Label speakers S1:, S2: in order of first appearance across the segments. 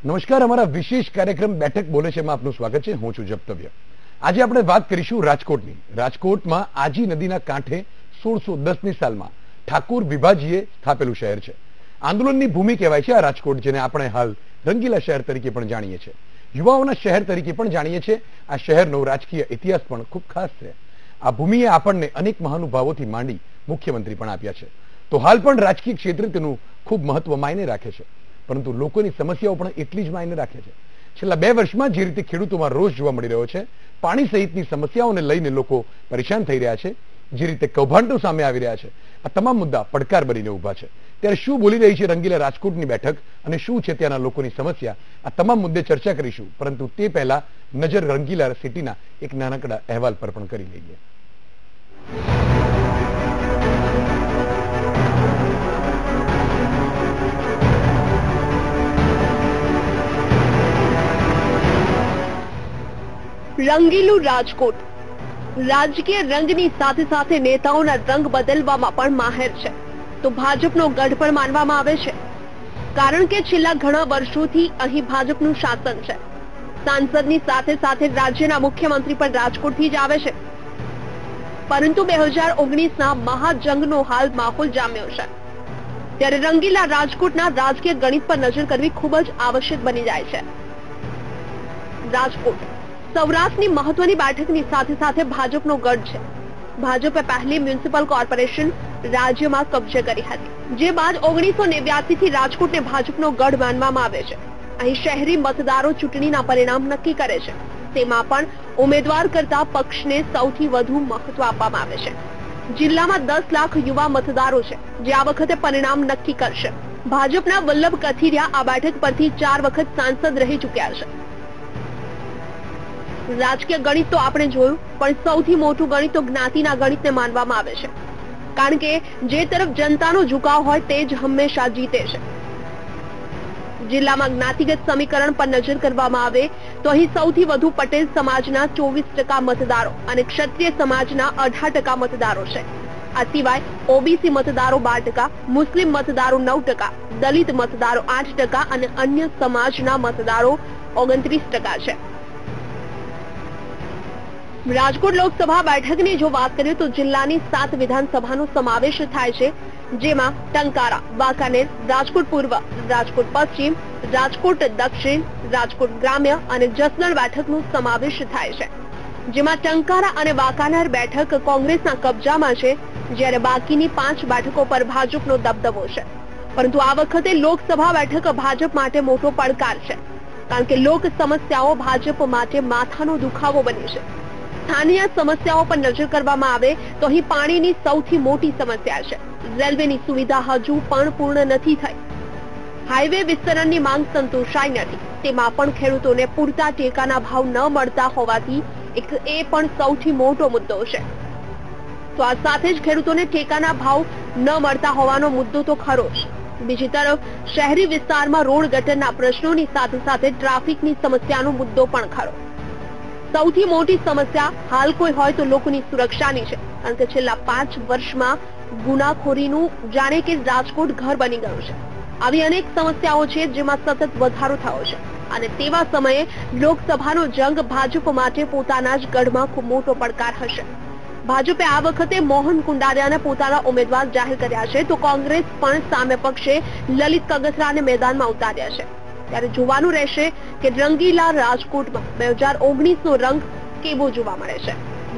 S1: નમસ્કાર, અમારા વિશેષ કાર્યક્રમ બેઠક બોલે છે માં આપનું સ્વાગત છે. હું છું જપ્તવ્ય. આજે આપણે વાત કરીશું રાજકોટની. રાજકોટમાં આજી નદીના કાંઠે 1610ની સાલમાં ઠાકુર વિભાજીએ સ્થાપેલું શહેર છે. આંદોલનની ભૂમિ કહેવાય છે આ રાજકોટ, જેને આપણે હાલ રંગીલા શહેર તરીકે પણ જાણીએ છીએ, યુવાઓના શહેર તરીકે પણ જાણીએ છીએ. આ શહેરનો રાજકીય ઇતિહાસ પણ ખૂબ ખાસ છે. આ ભૂમિએ આપણને અનેક મહાનુભાવોથી માંડી મુખ્યમંત્રી પણ આપ્યા છે. તો હાલ પણ રાજકીય ક્ષેત્રે તેનું ખૂબ મહત્વ માયને રાખે છે, પરંતુ લોકોની સમસ્યાઓ પણ એટલી જ માયને રાખે છે. છેલ્લા 2 વર્ષમાં જે રીતે ખેડૂતોમાં રોષ જોવા મળી રહ્યો છે, પાણી સહિતની સમસ્યાઓને લઈને લોકો પરેશાન થઈ રહ્યા છે, જે રીતે કૌભાંડો સામે આવી રહ્યા છે, આ તમામ મુદ્દા પડકાર બનીને ઉભા છે. ત્યારે શું બોલી રહી છે રંગીલા રાજકોટની બેઠક અને શું છે ત્યાંના લોકોની સમસ્યા, આ તમામ મુદ્દે ચર્ચા કરીશું. પરંતુ તે પહેલા નજર રંગીલા સિટીના એક નાનકડા અહેવાલ પર પણ કરી લઈએ.
S2: રંગીલું રાજકોટ રાજકીય રંગની સાથે સાથે નેતાઓના રંગ બદલવામાં પણ માહેર છે. તો ભાજપનો ગઢ પણ માનવામાં આવે છે, કારણ કે છેલ્લા ઘણા વર્ષોથી અહીં ભાજપનું શાસન છે. સાંસદની સાથે સાથે રાજ્યના મુખ્યમંત્રી પણ રાજકોટથી જ આવે છે. પરંતુ 2019ના મહાજંગનો હાલ માહોલ જામ્યો છે. ત્યારે રંગીલા રાજકોટના રાજકીય ગણિત પર નજર કરવી ખૂબ જ આવશ્યક બની જાય છે. રાજકોટ સૌરાષ્ટ્રની મહત્વની બેઠકની સાથે સાથે ભાજપનો ગઢ છે. ભાજપે પહેલી મ્યુનિસિપલ કોર્પોરેશન રાજ્યમાં કબજે કરી હતી, જે બાદ 1989 થી રાજકોટને ભાજપનો ગઢ માનવામાં આવે છે. અહીં શહેરી મતદારો ચૂંટણીના પરિણામ નક્કી કરે છે. તેમાં પણ ઉમેદવાર કરતા પક્ષને સૌથી વધુ મહત્વ આપવામાં આવે છે. જિલ્લામાં 10 લાખ યુવા મતદારો છે, જે આ વખતે પરિણામ નક્કી કરશે. ભાજપના વલ્લભ કથિરિયા આ બેઠક પરથી 4 વખત સાંસદ રહી ચૂક્યા છે. રાજકીય ગણિત તો આપણે જોયું, પણ સૌથી મોટું ગણિત તો જ્ઞાતિના ગણિતને માનવામાં આવે છે, કારણ કે જે તરફ જનતાનો ઝુકાવ હોય તે જ હંમેશા જીતે છે. જિલ્લામાં જ્ઞાતિગત સમીકરણ પર નજર કરવામાં આવે તો અહીં સૌથી વધુ પટેલ સમાજના 24% મતદારો અને ક્ષત્રિય સમાજના 18% મતદારો છે. આ સિવાય ઓબીસી મતદારો 12%, મુસ્લિમ મતદારો 9%, દલિત મતદારો 8% અને અન્ય સમાજના મતદારો 29% છે. રાજકોટ લોકસભા બેઠકની જો વાત કરીએ તો જિલ્લાની 7 વિધાનસભાનો સમાવેશ થાય છે, જેમાં ટંકારા, વાંકાનેર, રાજકોટ પૂર્વ, રાજકોટ પશ્ચિમ, રાજકોટ દક્ષિણ, રાજકોટ ગ્રામ્ય અને જસદણ બેઠકનો સમાવેશ થાય છે. જેમાં ટંકારા અને વાંકાનેર બેઠક કોંગ્રેસના કબજામાં છે, જ્યારે બાકીની 5 બેઠકો પર ભાજપનો દબદબો છે. પરંતુ આ વખતે લોકસભા બેઠક ભાજપ માટે મોટો પડકાર છે, કારણ કે લોક સમસ્યાઓ ભાજપ માટે માથાનો દુખાવો બની છે. સ્થાનિય સમસ્યાઓ પર નજર કરવામાં આવે તો અહીં પાણીની સૌથી મોટી સમસ્યા છે. રેલવેની સુવિધા હજુ પણ પૂર્ણ નથી થઈ. હાઈવે વિસ્તરણની માંગ સંતોષાઈ નથી. તેમાં પણ ખેડૂતોને પૂરતા ટેકાના ભાવ ન મળતા હોવાથી એ પણ સૌથી મોટો મુદ્દો છે. તો આ સાથે જ ખેડૂતોને ટેકાના ભાવ ન મળતા હોવાનો મુદ્દો તો ખરો જ. બીજી તરફ શહેરી વિસ્તારમાં રોડ ગટરના પ્રશ્નોની સાથે સાથે ટ્રાફિકની સમસ્યાનો મુદ્દો પણ ખરો. સૌથી મોટી સમસ્યા હાલ કોઈ હોય તો લોકોની સુરક્ષાની છે, કારણ કે છેલ્લા 5 વર્ષમાં ગુનાખોરીનું જાણે કે રાજકોટ ઘર બની ગયું છે. આવી અનેક સમસ્યાઓ છે જેમાં સતત વધારો થયો છે, અને તેવા સમયે લોકસભાનો જંગ ભાજપ માટે પોતાના જ ગઢમાં ખૂબ મોટો પડકાર હશે. ભાજપે આ વખતે મોહન કુંડારિયાને પોતાના ઉમેદવાર જાહેર કર્યા છે, તો કોંગ્રેસ પણ સામે પક્ષે લલિત કગથરાને મેદાનમાં ઉતાર્યા છે. ત્યારે જોવાનું રહેશે કે રંગીલા રાજકોટમાં 2019નો રંગ કેવો જોવા મળે છે.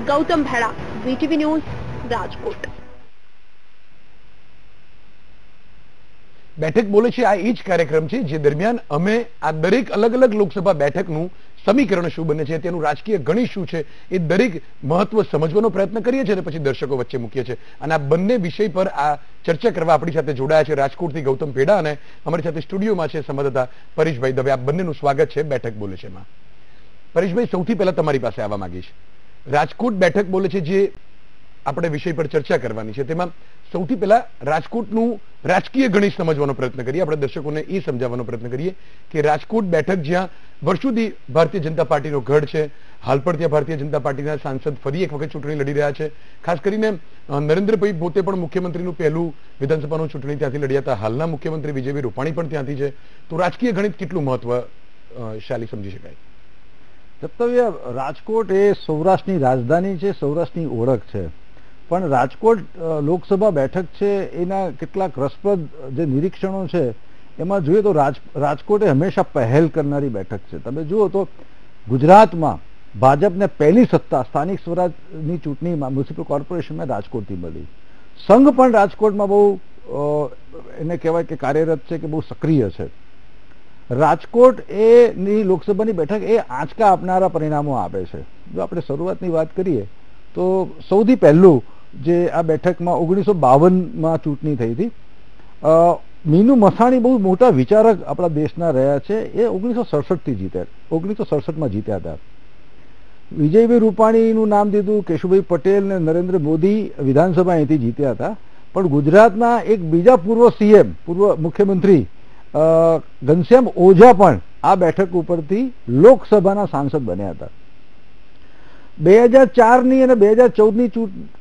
S2: Gautam Bheda, VTV news, Rajkot.
S1: બેઠક બોલે છે આ એ જ કાર્યક્રમ છે જે દરમિયાન અમે આ દરેક અલગ અલગ લોકસભા બેઠકનું સમીકરણ શું બને છે, તેનું રાજકીય ગણિત શું છે, એ દરેક મહત્વ સમજવાનો પ્રયત્ન કરીએ છીએ અને પછી દર્શકો વચ્ચે મૂકીએ છીએ. અને આ બંને વિષય પર આ ચર્ચા કરવા આપણી સાથે જોડાયા છે રાજકોટથી ગૌતમ ભેડા અને અમારી સાથે સ્ટુડિયોમાં છે સંવાદદાતા પરેશભાઈ દવે. આ બંનેનું સ્વાગત છે બેઠક બોલે છે માં. પરેશભાઈ, સૌથી પહેલા તમારી પાસે આવવા માંગીશ. રાજકોટ બેઠક બોલે છે જે આપણે વિષય પર ચર્ચા કરવાની છે. તેમાં સૌથી પહેલા રાજકોટનું રાજકીય ગણિત સમજવાનો પ્રયત્ન કરીએ. આપણે દર્શકોને એ સમજાવવાનો પ્રયત્ન કરીએ કે રાજકોટ બેઠક જ્યાં વર્ષોથી ભારતીય જનતા પાર્ટીનો ગઢ છે, હાલ પણ ત્યાં ભારતીય જનતા પાર્ટીના સાંસદ ફરી એક વખત ચૂંટણી લડી રહ્યા છે. ખાસ કરીને નરેન્દ્રભાઈ પોતે પણ મુખ્યમંત્રીનું પહેલું વિધાનસભાનું ચૂંટણી ત્યાંથી લડ્યા હતા. હાલના મુખ્યમંત્રી વિજયભાઈ રૂપાણી પણ ત્યાંથી છે. તો રાજકીય ગણિત કેટલું મહત્વશાળી સમજી શકાય?
S3: કર્તવ્ય, રાજકોટ એ સૌરાષ્ટ્રની રાજધાની છે, સૌરાષ્ટ્રની ઓળખ છે. પણ રાજકોટ લોકસભા બેઠક છે એના કેટલાક રસપ્રદ જે નિરીક્ષણો છે એમાં જોઈએ તો રાજકોટ એ હંમેશા પહેલ કરનારી બેઠક છે. તમે જુઓ તો ગુજરાતમાં ભાજપને પહેલી સત્તા સ્થાનિક સ્વરાજની ચૂંટણીમાં મ્યુનિસિપલ કોર્પોરેશનમાં રાજકોટથી મળી. સંઘ પણ રાજકોટમાં બહુ એને કહેવાય કે કાર્યરત છે, કે બહુ સક્રિય છે. રાજકોટ એની લોકસભાની બેઠક એ આંચકા આપનારા પરિણામો આપે છે. જો આપણે શરૂઆતની વાત કરીએ તો સૌથી પહેલું જે આ બેઠકમાં 1952માં ચૂંટણી થઈ હતી, મીનુ મસાણી બહુ મોટા વિચારક આપણા દેશના રહ્યા છે. એ 1967થી જીત્યા, 1967માં જીત્યા હતા. વિજયભાઈ રૂપાણીનું નામ દીધું, કેશુભાઈ પટેલ ને નરેન્દ્ર મોદી વિધાનસભા અહીંથી જીત્યા હતા. પણ ગુજરાતના એક બીજા પૂર્વ સીએમ, પૂર્વ મુખ્યમંત્રી ઘનશ્યામ ઓઝા પણ આ બેઠક ઉપરથી લોકસભાના સાંસદ બન્યા હતા. 2004ની અને 2014ની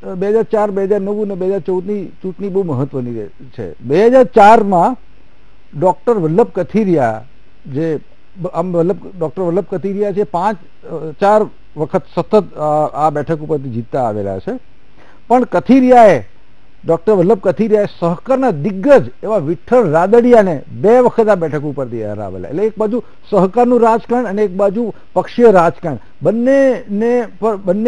S3: 2004, 2009 અને 2014ની ચૂંટણી બહુ મહત્વની છે. 2004માં ડોક્ટર વલ્લભ કથિરિયા ડોક્ટર વલ્લભ કથિરિયા છે 4 વખત સતત આ બેઠક ઉપરથી જીતતા આવેલા છે. પણ ડોક્ટર વલ્લભ કથિરિયાએ સહકારના દિગ્ગજ એવા વિઠ્ઠલ રાદડિયાને 2 વખત આ બેઠક ઉપરથી હરાવેલા. એટલે એક બાજુ સહકારનું રાજકારણ અને એક બાજુ પક્ષીય રાજકારણ, બંને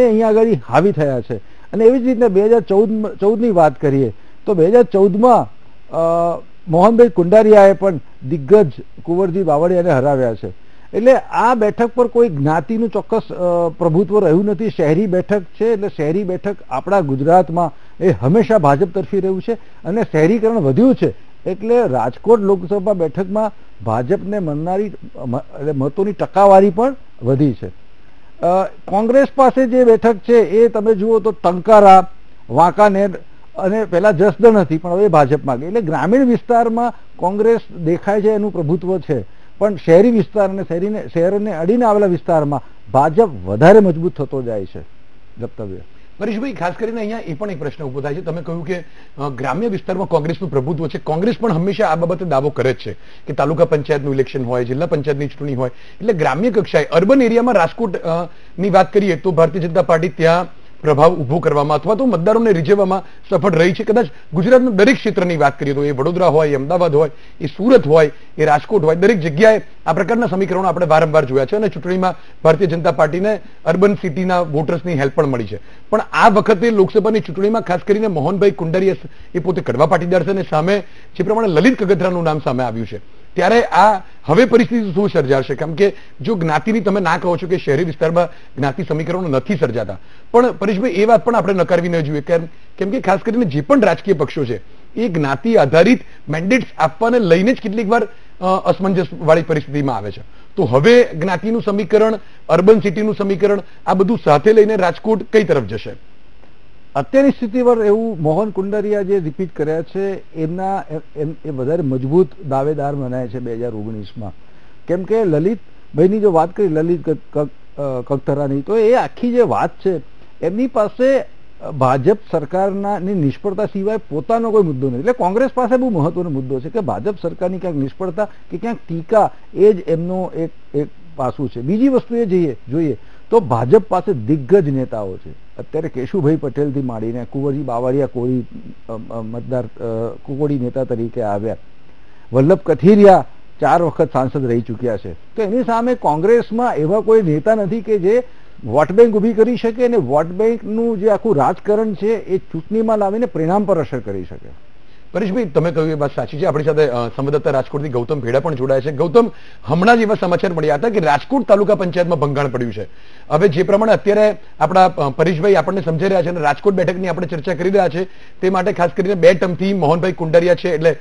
S3: અહીંયા આગળ હાવી થયા છે. અને એવી જ રીતે 2014ની વાત કરીએ તો 2014માં મોહનભાઈ કુંડારિયાએ પણ દિગ્ગજ કુંવરજી બાવળિયાને હરાવ્યા છે. એટલે આ બેઠક પર કોઈ જ્ઞાતિનું ચોક્કસ પ્રભુત્વ રહ્યું નથી. શહેરી બેઠક છે, એટલે શહેરી બેઠક આપણા ગુજરાતમાં એ હંમેશા ભાજપ તરફી રહ્યું છે અને શહેરીકરણ વધ્યું છે. એટલે રાજકોટ લોકસભા બેઠકમાં ભાજપને મળનારી મતોની ટકાવારી પણ વધી છે. કોંગ્રેસ પાસે જે બેઠક છે એ તમે જુઓ તો ટંકારા, વાંકાનેર અને પહેલા જસદણ હતી પણ હવે ભાજપમાં ગઈ. એટલે ગ્રામીણ વિસ્તારમાં કોંગ્રેસ દેખાય છે, એનું પ્રભુત્વ છે. પણ શહેરી વિસ્તાર અને શહેરોને અડીને આવેલા વિસ્તારમાં ભાજપ વધારે મજબૂત થતો જાય છે. કર્તવ્ય,
S1: પરેશભાઈ, ખાસ કરીને અહીંયા એ પણ એક પ્રશ્ન ઉભો થાય છે. તમે કહ્યું કે ગ્રામ્ય વિસ્તારમાં કોંગ્રેસનું પ્રભુત્વ છે. કોંગ્રેસ પણ હંમેશા આ બાબતે દાવો કરે જ છે કે તાલુકા પંચાયતનું ઇલેક્શન હોય, જિલ્લા પંચાયતની ચૂંટણી હોય, એટલે ગ્રામ્ય કક્ષાએ અર્બન એરિયામાં રાજકોટની વાત કરીએ તો ભારતીય જનતા પાર્ટી ત્યાં પ્રભાવ ઉભો કરવામાં અથવા તો મતદારોને રીઝવવામાં સફળ રહી છે. કદાચ ગુજરાતના દરેક ક્ષેત્રની વાત કરીએ તો એ વડોદરા હોય, અમદાવાદ હોય, એ સુરત હોય, એ રાજકોટ હોય, દરેક જગ્યાએ આ પ્રકારના સમીકરણો આપણે વારંવાર જોયા છે અને ચૂંટણીમાં ભારતીય જનતા પાર્ટીને અર્બન સિટીના વોટર્સની હેલ્પ પણ મળી છે. પણ આ વખતે લોકસભાની ચૂંટણીમાં ખાસ કરીને મોહનભાઈ કુંડારિયા એ પોતે કડવા પાટીદાર છે અને સામે જે પ્રમાણે લલિત કગથરાનું નામ સામે આવ્યું છે, ત્યારે આ હવે પરિસ્થિતિ શું સર્જાશે? કારણ કે જો જ્ઞાતિની તમે ના કહો છો કે શહેરી વિસ્તારમાં જ્ઞાતિ સમીકરણો નથી સર્જાતા, પણ પરેશભાઈ એ વાત પણ આપણે નકારવી ન જોઈએ. કેમ કે ખાસ કરીને જે પણ રાજકીય પક્ષો છે એ જ્ઞાતિ આધારિત મેન્ડેટ્સ આપવાને લઈને જ કેટલીક વાર અસમંજસ વાળી પરિસ્થિતિમાં આવે છે. તો હવે જ્ઞાતિનું સમીકરણ, અર્બન સિટીનું સમીકરણ, આ બધું સાથે લઈને રાજકોટ કઈ તરફ જશે?
S3: અત્યારની સ્થિતિ પર એવું મોહન કુંડારિયા જે રિપીટ કર્યા છે એ વધારે મજબૂત દાવેદાર મનાય છે 2019માં. કેમ કે લલિતભાઈની જો વાત કરી, લલિત કગથરાની, તો એ આખી જે વાત છે એમની પાસે ભાજપ સરકારની નિષ્ફળતા સિવાય પોતાનો કોઈ મુદ્દો નથી. એટલે કોંગ્રેસ પાસે બહુ મહત્વનો મુદ્દો છે કે ભાજપ સરકારની ક્યાંક નિષ્ફળતા કે ક્યાંક ટીકા, એ જ એમનો એક પાસું છે. બીજી વસ્તુ એ જોઈએ તો ભાજપ પાસે દિગ્ગજ નેતાઓ છે. અત્યારે કેશુભાઈ પટેલથી માંડીને કુંવરજી બાવળિયા કોળી નેતા તરીકે આવ્યા, વલ્લભ કથિરિયા 4 વખત સાંસદ રહી ચૂક્યા છે. તો એની સામે કોંગ્રેસમાં એવા કોઈ નેતા નથી કે જે વોટ બેંક ઉભી કરી શકે અને વોટ બેંકનું જે આખું રાજકારણ છે એ ચૂંટણીમાં લાવીને પરિણામ પર અસર કરી શકે.
S1: પરેશભાઈ, તમે કહ્યું એ વાત સાચી છે. આપણી સાથે સંવાદદાતા રાજકોટથી ગૌતમ ભેડા પણ જોડાયા છે. ગૌતમ, હમણાં જ એવા સમાચાર મળ્યા હતા કે રાજકોટ તાલુકા પંચાયતમાં ભંગાણ પડ્યું છે. હવે જે પ્રમાણે અત્યારે આપણા પરેશભાઈ આપણને સમજાઈ રહ્યા છે અને રાજકોટ બેઠકની આપણે ચર્ચા કરી રહ્યા છે, તે માટે ખાસ કરીને 2 ટર્મથી મોહનભાઈ કુંડારિયા છે, એટલે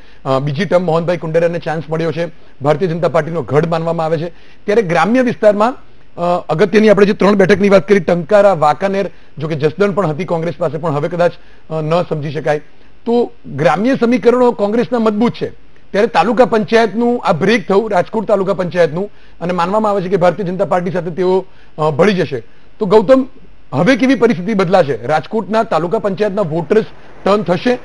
S1: બીજી ટર્મ મોહનભાઈ કુંડારિયાને ચાન્સ મળ્યો છે. ભારતીય જનતા પાર્ટીનો ગઢ માનવામાં આવે છે. ત્યારે ગ્રામ્ય વિસ્તારમાં અગત્યની આપણે જે 3 બેઠકની વાત કરી, ટંકારા, વાંકાનેર, જો કે જસદણ પણ હતી કોંગ્રેસ પાસે, પણ હવે કદાચ ન સમજી શકાય. તો ગ્રામ્ય સમીકરણો કોંગ્રેસના મજબૂત છે, ત્યારે તાલુકા પંચાયતનું આ બ્રેક થયું, રાજકોટ તાલુકા પંચાયતનું, અને માનવામાં આવે છે કે ભારતીય જનતા પાર્ટી સાથે તેઓ ભળી જશે. તો ગૌતમ, હવે કેવી પરિસ્થિતિ બદલાશે? રાજકોટના તાલુકા પંચાયતના વોટર્સ ટર્ન થશે?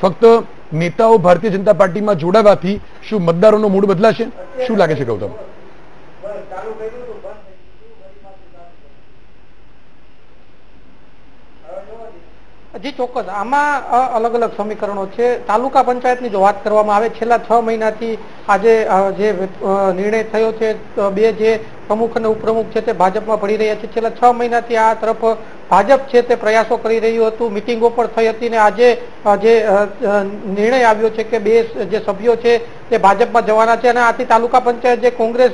S1: ફક્ત નેતાઓ ભારતીય જનતા પાર્ટીમાં જોડાવાથી શું મતદારોનો મૂડ બદલાશે? શું લાગે છે ગૌતમ?
S4: જી ચોક્કસ, આમાં અલગ અલગ સમીકરણો છે. તાલુકા પંચાયતની જો વાત કરવામાં આવે, છેલ્લા 6 મહિનાથી આજે જે નિર્ણય થયો છે, 2 જે પ્રમુખ અને ઉપપ્રમુખ છે તે ભાજપમાં ભળી રહ્યા છે. છેલ્લા 6 મહિનાથી આ તરફ ભાજપ છે તે પ્રયાસો કરી રહ્યું હતું, મિટિંગો પણ થઈ હતી, ને આજે જે નિર્ણય આવ્યો છે કે 2 જે સભ્યો છે તે ભાજપમાં જવાના છે, અને આથી તાલુકા પંચાયત જે કોંગ્રેસ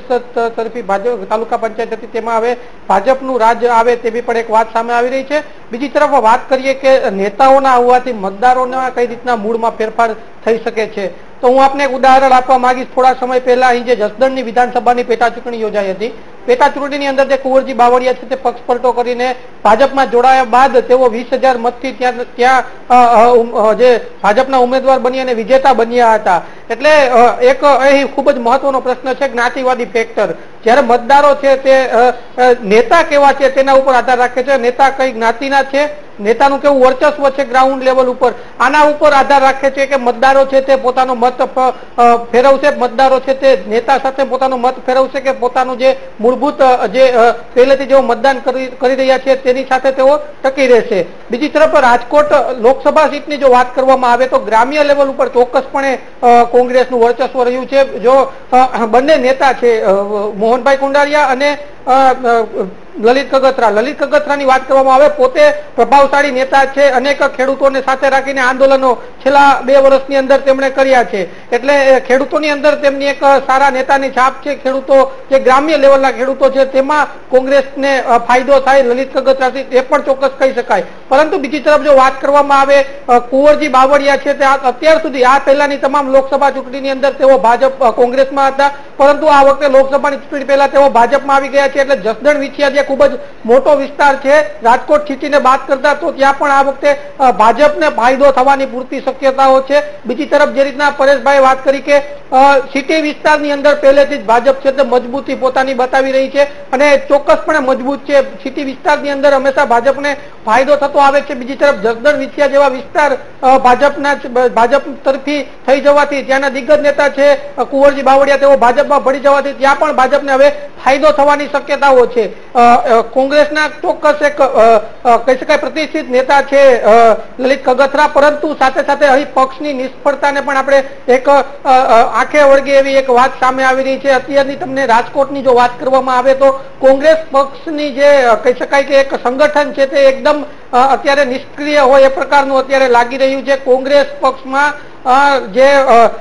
S4: તરફી તાલુકા પંચાયત હતી તેમાં હવે ભાજપનું રાજ આવે તેવી પણ એક વાત સામે આવી રહી છે. બીજી તરફ વાત કરીએ કે નેતાઓના આવવાથી મતદારોના કઈ રીતના મૂડમાં ફેરફાર થઈ શકે છે, તો હું આપને એક ઉદાહરણ આપવા માંગીશ. થોડા સમય પહેલા અહીં જે જસદણની વિધાનસભાની પેટા ચૂંટણી યોજાઈ હતી, પેટા ચૂંટણીની અંદર જે કુંવરજી બાવળિયા છે તે પક્ષ પલટો કરીને ભાજપમાં જોડાયા બાદ તેઓ 20,000 મતથી ત્યાં જે ભાજપના ઉમેદવાર બની અને વિજેતા બન્યા હતા. એટલે એક અહીં ખૂબ જ મહત્વનો પ્રશ્ન છે જ્ઞાતિવાદી ફેક્ટર. જ્યારે મતદારો છે તે નેતા કેવા છે તેના ઉપર આધાર રાખે છે, નેતા કઈ જ્ઞાતિના છે, નેતાનું કેવું વર્ચસ્વ છે ગ્રાઉન્ડ લેવલ ઉપર, આના ઉપર આધાર રાખે છે કે મતદારો છે તે પોતાનો મત ફેરવશે, મતદારો છે તે નેતા સાથે પોતાનો મત ફેરવશે કે પોતાનું જે મૂળભૂત જે પહેલેથી જેઓ મતદાન કરી રહ્યા છે તેની સાથે તેઓ ટકી રહેશે. બીજી તરફ રાજકોટ લોકસભા સીટની જો વાત કરવામાં આવે તો ગ્રામ્ય લેવલ ઉપર ચોક્કસપણે કોંગ્રેસનું વર્ચસ્વ રહ્યું છે. જો બંને નેતા છે મોહનભાઈ કુંડારિયા અને લલિત કગથરાની વાત કરવામાં આવે, પોતે પ્રભાવશાળી નેતા છે, અનેક ખેડૂતોને સાથે રાખીને આંદોલનો છેલ્લા 2 વર્ષની અંદર તેમણે કર્યા છે. એટલે ખેડૂતોની અંદર તેમની એક સારા નેતાની છાપ છે. ખેડૂતો જે ગ્રામ્ય લેવલના ખેડૂતો છે તેમાં કોંગ્રેસને ફાયદો થાય લલિત કગથરાથી એ પણ ચોક્કસ કહી શકાય. પરંતુ બીજી તરફ જો વાત કરવામાં આવે, કુંવરજી બાવળિયા છે તે અત્યાર સુધી આ પહેલાની તમામ લોકસભા ચૂંટણીની અંદર તેઓ કોંગ્રેસમાં હતા, પરંતુ આ વખતે લોકસભાની ચૂંટણી પહેલા તેઓ ભાજપમાં આવી ગયા છે. એટલે જસદણ વિછિયા જે ખૂબ જ મોટો વિસ્તાર છે રાજકોટ સિટીને બાદ કરતા, તો ત્યાં પણ આ વખતે ભાજપને ફાયદો થવાની પૂરતી શક્યતાઓ છે. બીજી તરફ જે રીતના પરેશભાઈ વાત કરી કે સિટી વિસ્તારની અંદર પહેલેથી જ ભાજપ છે તે મજબૂતી પોતાની બતાવી રહી છે અને ચોક્કસપણે મજબૂત છે. સિટી વિસ્તારની અંદર હંમેશા ભાજપને ફાયદો થતો આવે છે. બીજી તરફ જસદણ વિછિયા જેવા વિસ્તાર ભાજપ તરફી થઈ જવાથી, ત્યાંના દિગ્ગજ નેતા છે કુંવરજી બાવળિયા તેઓ ભાજપમાં ભળી જવાથી ત્યાં પણ ભાજપને હવે ફાયદો થવાની શક્યતાઓ છે. કોંગ્રેસના ચોક્કસ એક કહી શકાય પ્રતિષ્ઠિત નેતા છે લલિત કગથરા, પરંતુ સાથે સાથે અહીં પક્ષની નિષ્ફળતાને પણ આપણે એક આંખે વળગે એવી એક વાત સામે આવી રહી છે. અત્યારની તમને રાજકોટની જો વાત કરવામાં આવે તો કોંગ્રેસ પક્ષની જે કહી શકાય કે એક સંગઠન છે તે એકદમ અત્યારે નિષ્ક્રિય હોય એ પ્રકારનું અત્યારે લાગી રહ્યું છે. કોંગ્રેસ પક્ષમાં જે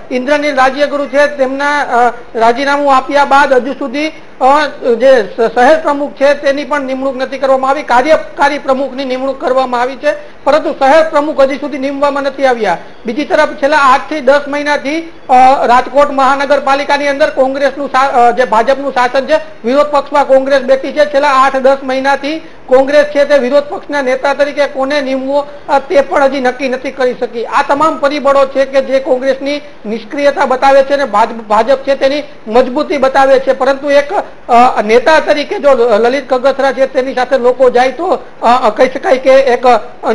S4: ઇન્દ્રનીલ રાજ્યગુરુ છે તેમના રાજીનામું આપ્યા બાદ હજુ સુધી જે શહેર પ્રમુખ છે તેની પણ નિમણૂક નથી કરવામાં આવી, કાર્યકારી પ્રમુખની નિમણૂક કરવામાં આવી છે, પરંતુ શહેર પ્રમુખ હજી સુધી નિમવામાં નથી આવ્યા. બીજી તરફ છેલ્લા 8 થી 10 મહિનાથી રાજકોટ મહાનગરપાલિકાની અંદર કોંગ્રેસનું જે ભાજપનું શાસન છે, વિરોધ પક્ષમાં કોંગ્રેસ બેઠી છે. છેલ્લા 8-10 મહિનાથી કોંગ્રેસ છે તે વિરોધ પક્ષના નેતા તરીકે કોને નીમવો તે પણ હજી નક્કી નથી કરી શકી. આ તમામ પરિબળો છે કે જે કોંગ્રેસની નિષ્ક્રિયતા બતાવે છે અને ભાજપ છે તેની મજબૂતી બતાવે છે. પરંતુ એક નેતા તરીકે જો લલિત કગથરા છે તેની સાથે લોકો જાય તો કહી શકાય કે એક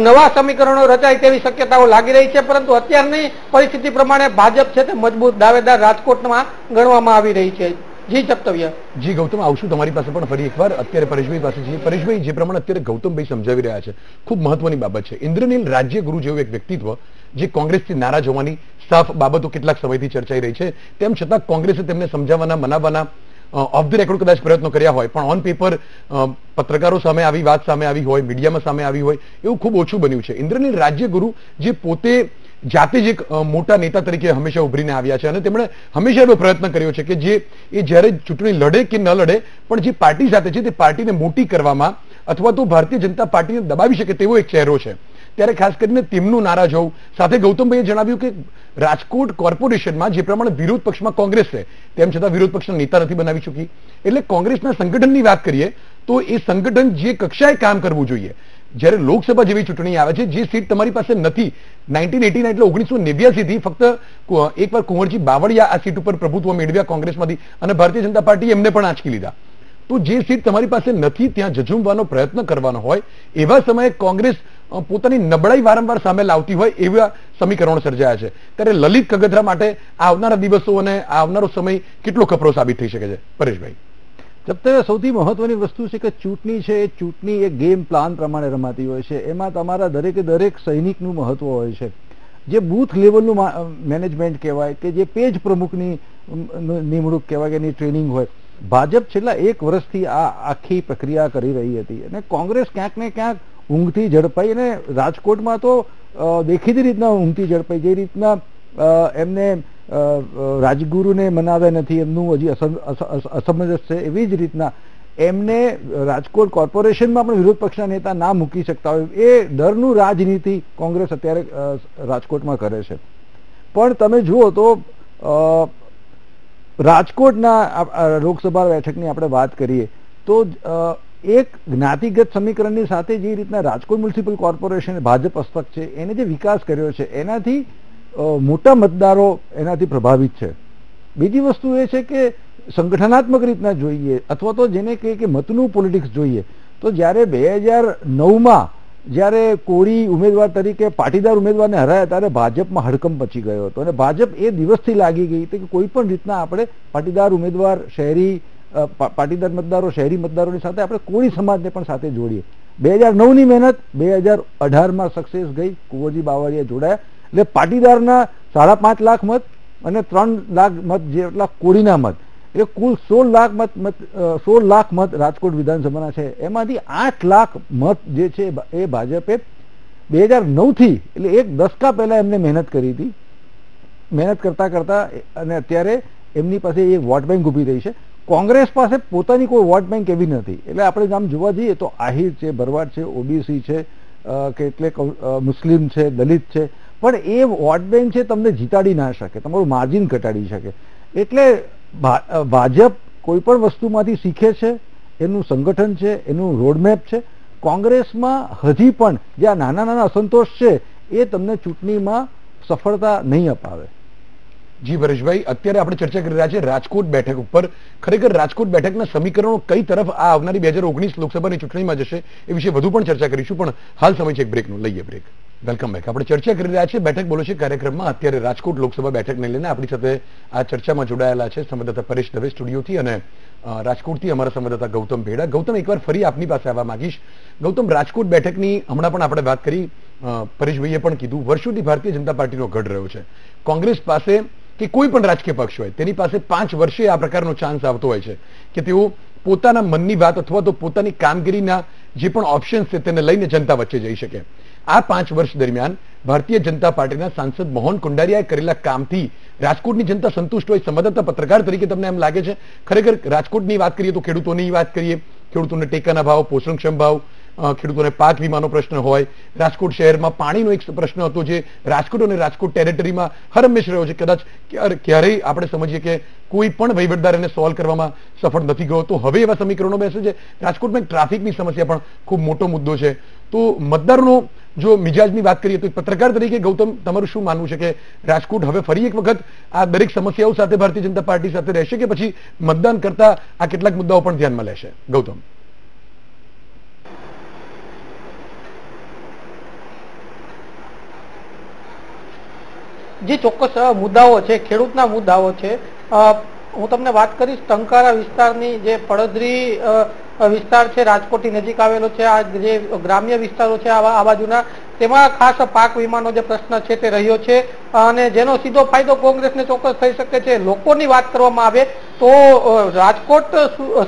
S4: નવા સમીકરણો રચાય તેવી શક્યતાઓ લાગી રહી છે. પરંતુ અત્યારની પરિસ્થિતિ પ્રમાણે ભાજપ છે તે મજબૂત દાવેદાર રાજકોટમાં ગણવામાં આવી રહી છે. જી જપ્તવ્ય.
S1: જી ગૌતમ, આવશું તમારી પાસે પણ ફરી એકવાર. અત્યારે પરેશભાઈ પાસે છીએ. પરેશભાઈ, જે પ્રમાણે અત્યારે ગૌતમભાઈ સમજાવી રહ્યા છે ખૂબ મહત્વની બાબત છે. ઇન્દ્રનીલ રાજ્યગુરુ જેવું એક વ્યક્તિત્વ જે કોંગ્રેસથી નારાજ હોવાની સાફ બાબતો કેટલાક સમયથી ચર્ચાઈ રહી છે, તેમ છતાં કોંગ્રેસે તેમને સમજાવવાના, મનાવવાના ઓફ ધ રેકોર્ડ કદાચ પ્રયત્નો કર્યા હોય, પણ ઓન પેપર પત્રકારો સામે આવી વાત સામે આવી હોય, મીડિયામાં સામે આવી હોય, એવું ખૂબ ઓછું બન્યું છે. ઇન્દ્રનીલ રાજ્યગુરુ જે પોતે જાતે જ એક મોટા નેતા તરીકે હંમેશા ઉભરીને આવ્યા છે અને તેમણે હંમેશા એવો પ્રયત્ન કર્યો છે કે જે એ જ્યારે ચૂંટણી લડે કે ન લડે પણ જે પાર્ટી સાથે છે તે પાર્ટીને મોટી કરવામાં અથવા તો ભારતીય જનતા પાર્ટીને દબાવી શકે તેવો એક ચહેરો છે. ત્યારે ખાસ કરીને તેમનું નારાજ હોવું. સાથે ગૌતમભાઈએ જણાવ્યું કે રાજકોટ કોર્પોરેશનમાં જે પ્રમાણે વિરોધ પક્ષમાં કોંગ્રેસ છે તેમ છતાં વિરોધ પક્ષના નેતા નથી બનાવી ચૂકી. એટલે કોંગ્રેસના સંગઠનની વાત કરીએ તો એ સંગઠન જે કક્ષાએ કામ કરવું જોઈએ, જ્યારે લોકસભા જેવી ચૂંટણી આવે છે, જે સીટ તમારી પાસે નથી, 1989 એટલે 1989 થી ફક્ત એકવાર કુંવરજી બાવળિયા આ સીટ ઉપર પ્રભુત્વ મેળવ્યા કોંગ્રેસમાંથી અને ભારતીય જનતા પાર્ટી એમને પણ આંચકી લીધા. તો જે સીટ તમારી પાસે નથી ત્યાં ઝઝૂમવાનો પ્રયત્ન કરવાનો હોય એવા સમયે કોંગ્રેસ પોતાની નબળાઈ વારંવાર સામે લાવતી હોય એવા સમીકરણો સર્જાયા છે. ત્યારે લલિત કગથરા માટે આવનારા દિવસો અને આવનારો સમય કેટલો કપરો સાબિત થઈ શકે છે પરેશભાઈ?
S3: જપ્તવ્ય, સૌથી મહત્વની વસ્તુ છે કે ચૂંટણી છે એ ચૂંટણી એક ગેમ પ્લાન પ્રમાણે રમાતી હોય છે. એમાં તમારા દરેકે દરેક સૈનિકનું મહત્વ હોય છે. જે બૂથ લેવલનું મેનેજમેન્ટ કહેવાય કે જે પેજ પ્રમુખની નિમણૂક કહેવાય કે એની ટ્રેનિંગ હોય. ભાજપ છેલ્લા 1 વર્ષથી આ આખી પ્રક્રિયા કરી રહી હતી અને કોંગ્રેસ ક્યાંક ને ક્યાંક ઊંઘથી ઝડપાઈ અને રાજકોટમાં તો દેખીતી રીતના ઊંઘથી ઝડપાઈ. જે રીતના એમને રાજગુરુને મનાવ્યા નથી, એમનું હજી અસમંજસ છે, એવી જ રીતના એમને રાજકોટ કોર્પોરેશનમાં પણ વિરોધ પક્ષના નેતા ના મૂકી શકતા હોય એ ડરનું રાજનીતિ કોંગ્રેસ અત્યારે રાજકોટમાં કરે છે. પણ તમે જુઓ તો રાજકોટના લોકસભા બેઠકની આપણે વાત કરીએ તો એક જ્ઞાતિગત સમીકરણની સાથે જે રીતના રાજકોટ મ્યુનિસિપલ કોર્પોરેશન ભાજપ હસ્તક છે એને જે વિકાસ કર્યો છે એનાથી મોટા મતદારો એનાથી પ્રભાવિત છે. બીજી વસ્તુ એ છે કે સંગઠનાત્મક રીતના જોઈએ અથવા તો જેને કહે કે મતનું પોલિટિક્સ જોઈએ તો જ્યારે 2009માં જ્યારે કોળી ઉમેદવાર તરીકે પાટીદાર ઉમેદવારને હરાયા ત્યારે ભાજપમાં હડકંપ મચી ગયો હતો અને ભાજપ એ દિવસથી લાગી ગઈ હતી કે કોઈ પણ રીતના આપણે પાટીદાર ઉમેદવાર પાટીદાર મતદારો શહેરી મતદારોની સાથે આપણે કોળી સમાજને પણ સાથે જોડીએ. 2009ની મહેનત 2018માં સક્સેસ ગઈ, કુંવરજી બાવળિયા જોડાયા એટલે પાટીદારના 5.5 લાખ મત અને 3 લાખ મત જેટલા કોળીના મત એટલે કુલ 16 લાખ મત રાજકોટ વિધાનસભાના છે. એમાંથી 8 લાખ મત જે છે એ ભાજપે 2009થી એટલે 1 દશકા પહેલા એમને મહેનત કરી હતી. મહેનત કરતા કરતા અને અત્યારે એમની પાસે એ વોટ બેંક ઉભી રહી છે. કોંગ્રેસ પાસે પોતાની કોઈ વોટ બેંક એવી નથી. એટલે આપણે આમ જોવા જઈએ તો આહિર છે, ભરવાડ છે, ઓબીસી છે, કેટલેક મુસ્લિમ છે, દલિત છે, પણ એ વોટ બેંક છે તમને જીતાડી ના શકે, તમારું માર્જિન ઘટાડી શકે. એટલે ભાજપ કોઈ પણ વસ્તુમાંથી શીખે છે, એનું સંગઠન છે, એનું રોડમેપ છે. કોંગ્રેસમાં હજી પણ જે આ નાના નાના અસંતોષ છે એ તમને ચૂંટણીમાં સફળતા નહીં અપાવે.
S1: જી પરેશભાઈ, અત્યારે આપણે ચર્ચા કરી રહ્યા છીએ રાજકોટ બેઠક ઉપર. ખરેખર રાજકોટ બેઠકના સમીકરણો કઈ તરફ આ આવનારી 2019 લોકસભાની ચૂંટણીમાં જશે એ વિશે વધુ પણ ચર્ચા કરીશું, પણ હાલ સમય છે એક બ્રેકનો. લઈએ બ્રેક. Welcome back. આપણે ચર્ચા કરી રહ્યા છીએ બેઠક બોલો છે કાર્યક્રમમાં. અત્યારે રાજકોટ લોકસભા બેઠકને લઈને આપણી સાથે આ ચર્ચામાં જોડાયેલા છે સંવાદદાતા પરેશ દવે સ્ટુડિયોથી અને રાજકોટથી અમારા સંવાદદાતા ગૌતમ ભેડા. ગૌતમ, એકવાર ફરી આપની પાસે આવવા માંગીશ. ગૌતમ, રાજકોટ બેઠકની હમણાં પણ આપણે વાત કરી, પરેશભાઈએ પણ કીધું, વર્ષોથી ભારતીય જનતા પાર્ટીનો ગઢ રહ્યો છે. કોંગ્રેસ પાસે કે કોઈ પણ રાજકીય પક્ષ હોય તેની પાસે 5 વર્ષે આ પ્રકારનો ચાન્સ આવતો હોય છે કે તેઓ પોતાના મનની વાત અથવા તો પોતાની કામગીરીના જે પણ ઓપ્શન્સ છે તેને લઈને જનતા વચ્ચે જઈ શકે. આ 5 વર્ષ દરમિયાન ભારતીય જનતા પાર્ટીના સાંસદ મોહન કુંડારિયાએ કરેલા કામથી રાજકોટની જનતા સંતુષ્ટ હોય? સંવાદદાતા પત્રકાર તરીકે તમને એમ લાગે છે? ખરેખર રાજકોટની વાત કરીએ તો ખેડૂતોની વાત કરીએ, ખેડૂતોને ટેકાના ભાવ, પોષણક્ષમ ભાવ, ખેડૂતોને પાક વીમાનો પ્રશ્ન હોય, રાજકોટ શહેરમાં પાણીનો એક પ્રશ્ન હતો જે રાજકોટ અને રાજકોટ ટેરેટરીમાં હરહંમેશ રહ્યો છે. કદાચ ક્યારેય આપણે સમજીએ કે કોઈ પણ વહીવટદાર એને સોલ્વ કરવામાં સફળ નથી ગયો. તો હવે એવા સમીકરણો બેસે છે. રાજકોટમાં ટ્રાફિકની સમસ્યા પણ ખૂબ મોટો મુદ્દો છે. તો મતદારોનો જો મિજાજની વાત કરીએ તો પત્રકાર તરીકે ગૌતમ, તમારું શું માનવું છે કે રાજકોટ હવે ફરી એક વખત આ દરેક સમસ્યાઓ સાથે ભારતીય જનતા પાર્ટી સાથે રહેશે કે પછી મતદાન કરતા આ કેટલાક મુદ્દાઓ પણ ધ્યાનમાં લેશે? ગૌતમ.
S4: જે ચોક્કસ મુદ્દાઓ છે, ખેડૂતના મુદ્દાઓ છે. હું તમને વાત કરીશ ટંકારા વિસ્તારની, જે પડદરી વિસ્તાર છે રાજકોટની નજીક આવેલો છે. આ જે ગ્રામ્ય વિસ્તારો છે આ બાજુના, તેમાં ખાસ પાક વીમાનો જે પ્રશ્ન છે તે રહ્યો છે અને જેનો સીધો ફાયદો કોંગ્રેસને ચોક્કસ થઈ શકે છે. લોકોની વાત કરવામાં આવે તો રાજકોટ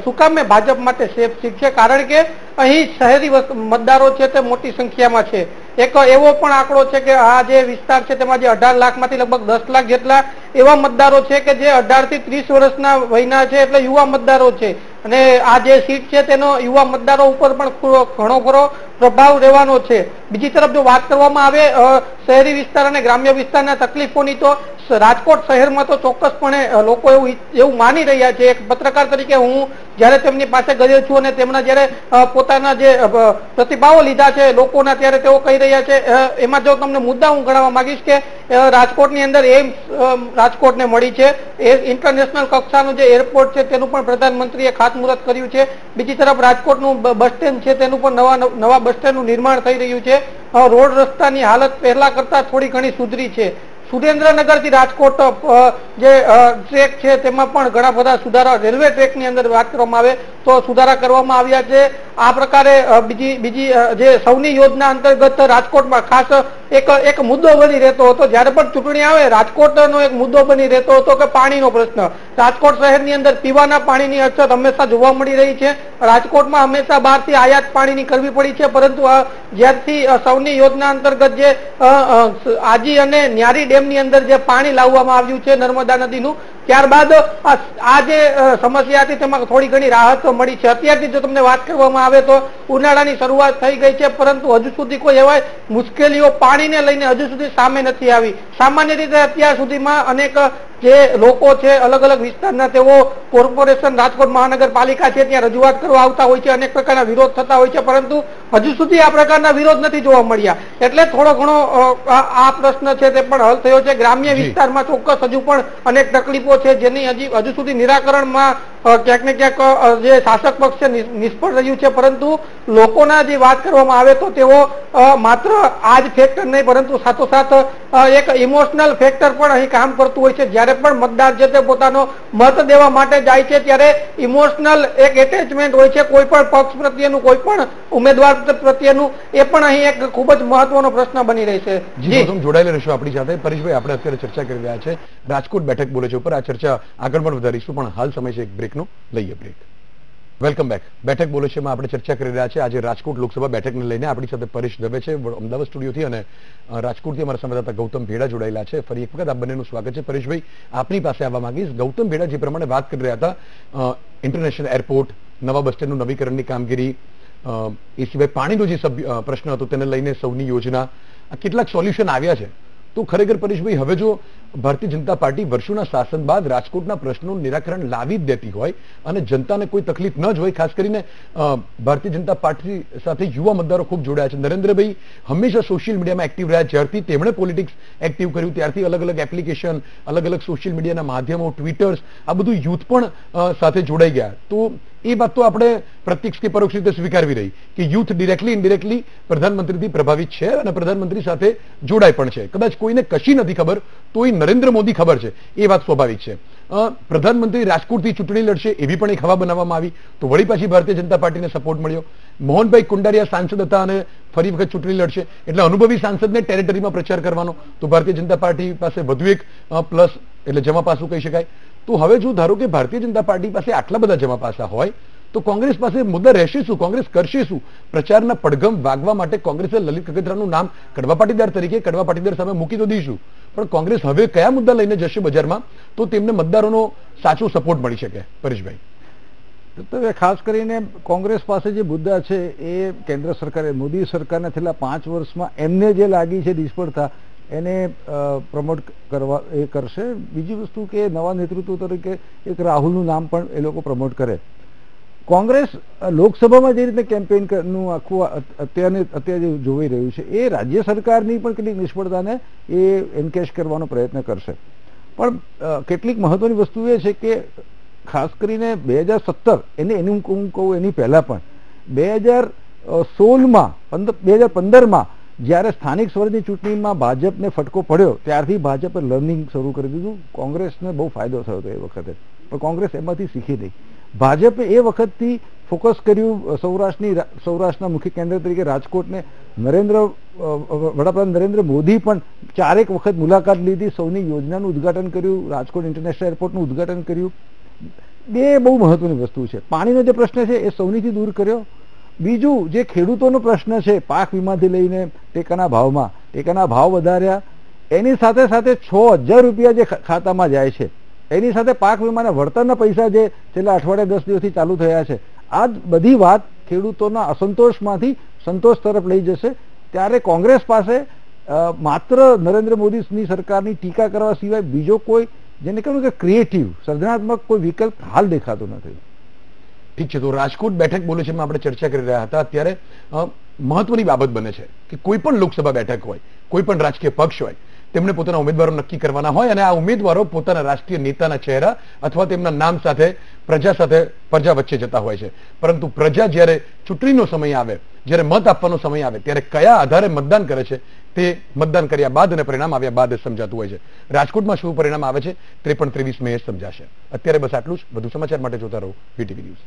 S4: સુકામે ભાજપ માટે સેફ સીટ છે, કારણ કે અહીં શહેરી મતદારો છે તે મોટી સંખ્યામાં છે. એક એવો પણ આંકડો છે કે આ જે વિસ્તાર છે તેમાં જે 18 લાખમાંથી લગભગ 10 લાખ જેટલા એવા મતદારો છે કે જે 18 થી 30 વર્ષના વયના છે, એટલે યુવા મતદારો છે. અને આ જે સીટ છે તેનો યુવા મતદારો ઉપર પણ ઘણો ખરો પ્રભાવ રહેવાનો છે. બીજી તરફ જો વાત કરવામાં આવે શહેરી વિસ્તાર અને ગ્રામ્ય વિસ્તારના તકલીફોની, તો રાજકોટ શહેરમાં તો ચોક્કસપણે લોકો એવું માની રહ્યા છે. એક પત્રકાર તરીકે હું જયારે તેમની પાસે ગયો છું અને તેમના જયારે પોતાના જે પ્રતિભાવો લીધા છે લોકોના, ત્યારે તેઓ કહી રહ્યા છે, એમાં જો તમને મુદ્દા હું ગણાવવા માંગીશ કે રાજકોટની અંદર એમ્સ રાજકોટને મળી છે, ઇન્ટરનેશનલ કક્ષાનું જે એરપોર્ટ છે તેનું પણ પ્રધાનમંત્રીએ ખાતમુહૂર્ત કર્યું છે. બીજી તરફ રાજકોટનું બસ સ્ટેન્ડ છે તેનું પણ નવા બસ સ્ટેન્ડનું નિર્માણ થઈ રહ્યું છે. રોડ રસ્તાની હાલત પહેલા કરતા થોડી ઘણી સુધરી છે. સુરેન્દ્રનગર થી રાજકોટ જે ટ્રેક છે તેમાં પણ ઘણા બધા સુધારા, રેલવે ટ્રેકની અંદર વાત કરવામાં આવે તો સુધારા કરવામાં આવ્યા છે. આ પ્રકારે બીજી જે સૌની યોજના અંતર્ગત રાજકોટમાં ખાસ એક મુદ્દો બની રહેતો હતો, જયારે પણ ચૂંટણી આવે રાજકોટનો એક મુદ્દો બની રહેતો હતો કે પાણીનો પ્રશ્ન. રાજકોટ શહેરની અંદર પીવાના પાણીની અછત હંમેશા જોવા મળી રહી છે. રાજકોટમાં હંમેશા બહારથી આયાત પાણીની કરવી પડી છે, પરંતુ જ્યારથી સૌની યોજના અંતર્ગત જે આજી અને ન્યારી ડેમની અંદર જે પાણી લાવવામાં આવ્યું છે નર્મદા નદીનું, ત્યારબાદ આ જે સમસ્યા હતી તેમાં થોડી ઘણી રાહત મળી છે. અત્યારથી જો તમને વાત કરવામાં આવે તો ઉનાળાની શરૂઆત થઈ ગઈ છે, પરંતુ હજુ સુધી કોઈ એવા મુશ્કેલીઓ પાણીને લઈને હજુ સુધી સામે નથી આવી. સામાન્ય રીતે અત્યાર સુધીમાં અનેક જે લોકો છે અલગ અલગ વિસ્તારના, તેઓ કોર્પોરેશન રાજકોટ મહાનગરપાલિકા છે ત્યાં રજૂઆત કરવા આવતા હોય છે, અનેક પ્રકારના વિરોધ થતા હોય છે, પરંતુ હજુ સુધી આ પ્રકારના વિરોધ નથી જોવા મળ્યા. એટલે થોડો ઘણો આ પ્રશ્ન છે તે પણ હલ થયો છે. ગ્રામ્ય વિસ્તારમાં ચોક્કસ હજુ પણ અનેક તકલીફો છે જેની હજુ સુધી નિરાકરણમાં ક્યાંક ને ક્યાંક જે શાસક પક્ષ છે નિષ્ફળ રહ્યું છે. પરંતુ લોકોના જે વાત કરવામાં આવે તો તેઓ માત્ર આ જ ફેક્ટર નહીં, પરંતુ સાથોસાથ એક ઇમોશનલ ફેક્ટર પણ અહીં કામ કરતું હોય છે. જ્યારે પણ મતદાર છે તે પોતાનો મત દેવા માટે જાય છે ત્યારે ઇમોશનલ એક એટેચમેન્ટ હોય છે કોઈ પણ પક્ષ પ્રત્યેનું, કોઈ પણ ઉમેદવાર પ્રત્યેનું. એ પણ અહીં એક ખૂબ જ મહત્વનો પ્રશ્ન બની રહેશે.
S1: જોડાયેલા રહેશો આપણી સાથે. પરેશભાઈ, આપણે અત્યારે ચર્ચા કરી રહ્યા છે રાજકોટ બેઠક બોલે છે ઉપર. આ ચર્ચા આગળ પણ વધારીશું, પણ હાલ સમય છે એક બ્રેકનો. લઈએ બ્રેક. Welcome back. બેઠક બોલે છે આપણે ચર્ચા કરી રહ્યા છે આજે રાજકોટ લોકસભા બેઠકને લઈને. આપણી સાથે પરેશ દવે છે અમદાવાદ સ્ટુડિયોથી અને રાજકોટથી અમારા સંવાદદાતા ગૌતમ ભેડા જોડાયેલા છે. ફરી એક વખત આપ બંનેનું સ્વાગત છે. પરેશભાઈ, આપની પાસે આવવા માંગીશ. ગૌતમ ભેડા જે પ્રમાણે વાત કરી રહ્યા હતા, ઇન્ટરનેશનલ એરપોર્ટ, નવા બસ સ્ટેન્ડનું નવીકરણની કામગીરી, એ સિવાય પાણીનો જે પ્રશ્ન હતો તેને લઈને સૌની યોજના, આ કેટલાક સોલ્યુશન આવ્યા છે. તો ખરેખર પરેશભાઈ, હવે જો ભારતીય જનતા પાર્ટી વર્ષોના શાસન બાદ રાજકોટના પ્રશ્નોનું નિરાકરણ લાવી જ દેતી હોય અને જનતાને કોઈ તકલીફ ન જ હોય, ખાસ કરીને ભારતીય જનતા પાર્ટી સાથે યુવા મતદારો ખૂબ જોડાયા છે. નરેન્દ્રભાઈ હંમેશા સોશિયલ મીડિયામાં એક્ટિવ રહ્યા. જ્યારથી તેમણે પોલિટિક્સ એક્ટિવ કર્યું ત્યારથી અલગ અલગ એપ્લિકેશન, અલગ અલગ સોશિયલ મીડિયાના માધ્યમો, ટ્વિટર્સ, આ બધું યુથ પણ સાથે જોડાઈ ગયા. તો એ વાત તો આપણે પ્રત્યક્ષ કે પરોક્ષ રીતે સ્વીકારવી રહી કે યુથ ડિરેક્ટલી ઇનડિરેક્ટલી પ્રધાનમંત્રીથી પ્રભાવિત છે અને પ્રધાનમંત્રી સાથે જોડાય પણ છે. કદાચ કોઈને કશી નથી ખબર તોય નરેન્દ્ર મોદી ખબર છે, એ વાત સ્વાભાવિક છે. પ્રધાનમંત્રી રાજકોટથી ચૂંટણી લડશે એવી પણ એક હવા બનાવવામાં આવી, તો વળી પાછી ભારતીય જનતા પાર્ટીને સપોર્ટ મળ્યો. મોહનભાઈ કુંડારિયા સાંસદ હતા અને ફરી વખત ચૂંટણી લડશે, એટલે અનુભવી સાંસદને ટેરેટરીમાં પ્રચાર કરવાનો, તો ભારતીય જનતા પાર્ટી પાસે વધુ એક પ્લસ, એટલે જમા પાસું કહી શકાય. તો હવે જો ધારો કે ભારતીય જનતા પાર્ટી પાસે આટલા બધા જમા પાસા હોય તો કોંગ્રેસ પાસે મુદ્દા રહેશે શું? કોંગ્રેસ કરશે શું? પ્રચારના પડઘમ વાગવા માટે કોંગ્રેસે લલિત કગથરાનું નામ કડવા પાટીદાર તરીકે કડવા પાટીદાર સામે મૂકી તો દઈશું, પણ કોંગ્રેસ હવે કયા મુદ્દા લઈને જશે બજારમાં તો તેમને મતદારોનો સાચો સપોર્ટ મળી શકે? પરેશભાઈ,
S3: તો ખાસ કરીને કોંગ્રેસ પાસે જે મુદ્દા છે એ કેન્દ્ર સરકારે, મોદી સરકારના છેલ્લા 5 વર્ષમાં એમને જે લાગી છે નિષ્ફળતા, એને પ્રમોટ કરવા એ કરશે. બીજી વસ્તુ કે નવા નેતૃત્વ તરીકે એક રાહુલનું નામ પણ એ લોકો પ્રમોટ કરે. કોંગ્રેસ લોકસભામાં જે રીતે કેમ્પેઇનનું આખું અત્યારે જોઈ રહ્યું છે એ રાજ્ય સરકારની પણ કેટલીક નિષ્ફળતાને એ એન્કેશ કરવાનો પ્રયત્ન કરશે. પણ કેટલીક મહત્વની વસ્તુ એ છે કે ખાસ કરીને 2017 એનું હું કહું એની પહેલા પણ 2016માં 2015માં જ્યારે સ્થાનિક સ્વરાજની ચૂંટણીમાં ભાજપને ફટકો પડ્યો ત્યારથી ભાજપે લર્નિંગ શરૂ કરી દીધું. કોંગ્રેસને બહુ ફાયદો થયો હતો એ વખતે, પણ કોંગ્રેસ એમાંથી શીખી નહીં. ભાજપે એ વખતથી ફોકસ કર્યું સૌરાષ્ટ્રના મુખ્ય કેન્દ્ર તરીકે રાજકોટને. વડાપ્રધાન નરેન્દ્ર મોદી પણ 4 વખત મુલાકાત લીધી, સૌની યોજનાનું ઉદઘાટન કર્યું, રાજકોટ ઇન્ટરનેશનલ એરપોર્ટનું ઉદઘાટન કર્યું. બે બહુ મહત્વની વસ્તુ છે. પાણીનો જે પ્રશ્ન છે એ સૌનીથી દૂર કર્યો. બીજું જે ખેડૂતોનો પ્રશ્ન છે પાક વીમાથી લઈને ટેકાના ભાવ વધાર્યા. એની સાથે સાથે 6,000 રૂપિયા જે ખાતામાં જાય છે એની સાથે પાક વીમાના વળતરના પૈસા જે છેલ્લા અઠવાડિયા 10 દિવસથી ચાલુ થયા છે, આ બધી વાત ખેડૂતોના અસંતોષમાંથી સંતોષ તરફ લઈ જશે. ત્યારે કોંગ્રેસ પાસે માત્ર નરેન્દ્ર મોદીની સરકારની ટીકા કરવા સિવાય બીજો કોઈ, જેને કહ્યું કે ક્રિએટિવ સર્જનાત્મક કોઈ વિકલ્પ હાલ દેખાતો નથી.
S1: ઠીક છે, તો રાજકોટ બેઠક બોલે છે આપણે ચર્ચા કરી રહ્યા હતા. અત્યારે મહત્વની બાબત બને છે કે કોઈ પણ લોકસભા બેઠક હોય, કોઈ પણ રાજકીય પક્ષ હોય, તેમણે પોતાના ઉમેદવારો નક્કી કરવાના હોય અને આ ઉમેદવારો પોતાના રાષ્ટ્રીય નેતાના ચહેરા અથવા તેમના નામ સાથે પ્રજા વચ્ચે જતા હોય છે. પરંતુ પ્રજા જ્યારે ચૂંટણીનો સમય આવે, જ્યારે મત આપવાનો સમય આવે, ત્યારે કયા આધારે મતદાન કરે છે તે મતદાન કર્યા બાદ અને પરિણામ આવ્યા બાદ સમજાતું હોય છે. રાજકોટમાં શું પરિણામ આવે છે તે પણ 23 મે સમજાશે. અત્યારે બસ આટલું જ. વધુ સમાચાર માટે જોતા રહો VTV ન્યૂઝ.